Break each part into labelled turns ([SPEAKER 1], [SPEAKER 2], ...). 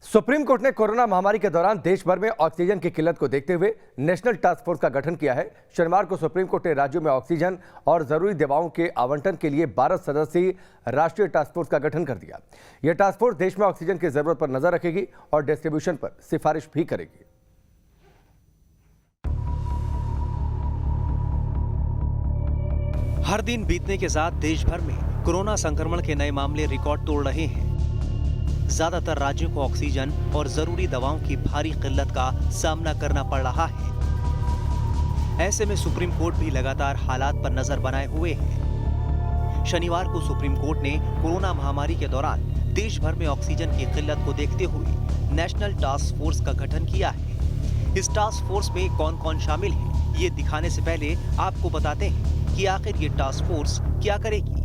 [SPEAKER 1] Supreme court ने corona महामारी के दौरान देश भर में ऑक्सीजन की किल्लत को देखते हुए नेशनल टास्क फोर्स का गठन किया है। शनिवार को सुप्रीम कोर्ट ने राज्यों में ऑक्सीजन और जरूरी दवाओं के आवंटन के लिए 12 सदस्यीय राष्ट्रीय टास्क फोर्स का गठन कर दिया। यह टास्क फोर्स देश में ऑक्सीजन की जरूरत पर नजर रखेगी और डिस्ट्रीब्यूशन पर सिफारिश भी करेगी।
[SPEAKER 2] हर दिन बीतने के साथ देश भर में कोरोना संक्रमण के नए मामले रिकॉर्ड तोड़ रहे हैं। ज्यादातर राज्यों को ऑक्सीजन और जरूरी दवाओं की भारी किल्लत का सामना करना पड़ रहा है। ऐसे में सुप्रीम कोर्ट भी लगातार हालात पर नजर बनाए हुए है। शनिवार को सुप्रीम कोर्ट ने कोरोना महामारी के दौरान देश भर में ऑक्सीजन की किल्लत को देखते हुए नेशनल टास्क फोर्स का गठन किया है। इस टास्क फोर्स में कौन कौन शामिल है, ये दिखाने से पहले आपको बताते हैं कि आखिर ये टास्क फोर्स क्या करेगी।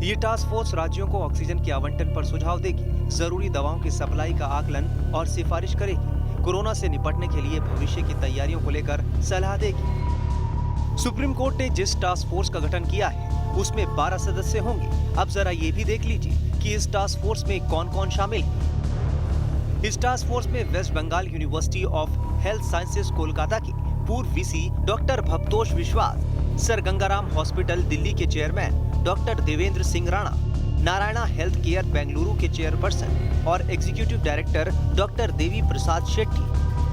[SPEAKER 2] ये टास्क फोर्स राज्यों को ऑक्सीजन के आवंटन पर सुझाव देगी, जरूरी दवाओं की सप्लाई का आकलन और सिफारिश करेगी, कोरोना से निपटने के लिए भविष्य की तैयारियों को लेकर सलाह देगी। सुप्रीम कोर्ट ने जिस टास्क फोर्स का गठन किया है उसमें 12 सदस्य होंगे। अब जरा ये भी देख लीजिए कि इस टास्क फोर्स में कौन कौन शामिल है। इस टास्क फोर्स में West Bengal university of health sciences Kolkata के पूर्व वीसी डॉक्टर भवतोष विश्वास, सर गंगाराम हॉस्पिटल दिल्ली के chairman doctor Devendra Singh Rana, Narayana health care Bengaluru के चेयरपर्सन और executive director doctor Devi Prasad Shetty,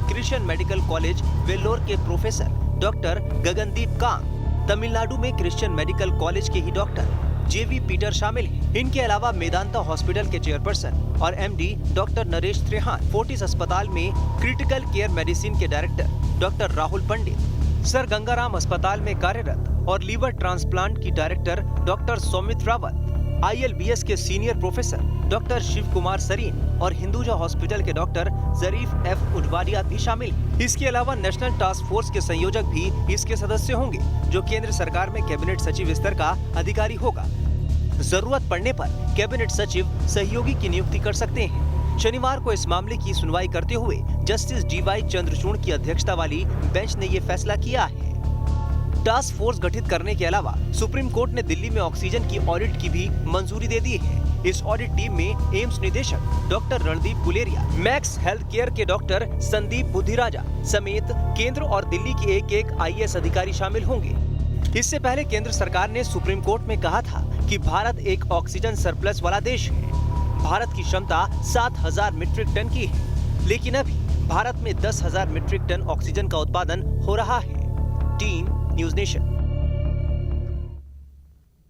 [SPEAKER 2] Christian medical college Vellore के प्रोफेसर डॉक्टर गगनदीप कांग, तमिलनाडु में क्रिश्चियन मेडिकल कॉलेज के ही डॉक्टर जेवी पीटर शामिल हैं। इनके अलावा मेदांता हॉस्पिटल के चेयरपर्सन और एमडी डॉक्टर नरेश त्रेहान, फोर्टिस अस्पताल में क्रिटिकल केयर मेडिसिन के director doctor Rahul Pandit, Sir Gangaram अस्पताल में कार्यरत और लीवर ट्रांसप्लांट की director doctor Saumit Rawat, ILBS के senior professor doctor Shiv Kumar Sarin और हिंदुजा हॉस्पिटल के डॉक्टर जरीफ एफ उडवाडिया भी शामिल हैं। इसके अलावा नेशनल टास्क फोर्स के संयोजक भी इसके सदस्य होंगे, जो केंद्र सरकार में कैबिनेट सचिव स्तर का अधिकारी होगा। जरूरत पड़ने पर कैबिनेट सचिव सहयोगी की नियुक्ति कर सकते हैं। शनिवार को इस मामले की सुनवाई करते हुए जस्टिस DY चंद्रचूड़ की अध्यक्षता वाली बेंच ने ये फैसला किया है। टास्क फोर्स गठित करने के अलावा सुप्रीम कोर्ट ने दिल्ली में ऑक्सीजन की ऑडिट की भी मंजूरी दे दी है। इस ऑडिट टीम में एम्स निदेशक doctor Randeep Guleria, max health care के डॉक्टर संदीप बुद्धिराजा समेत केंद्र और दिल्ली के एक IAS अधिकारी शामिल होंगे। इससे पहले केंद्र सरकार ने सुप्रीम कोर्ट में कहा था कि भारत एक ऑक्सीजन सरप्लस वाला देश है। भारत की क्षमता 7,000 मीट्रिक टन की है, लेकिन अभी भारत में 10,000 मीट्रिक टन ऑक्सीजन का उत्पादन हो रहा है। Team news nation.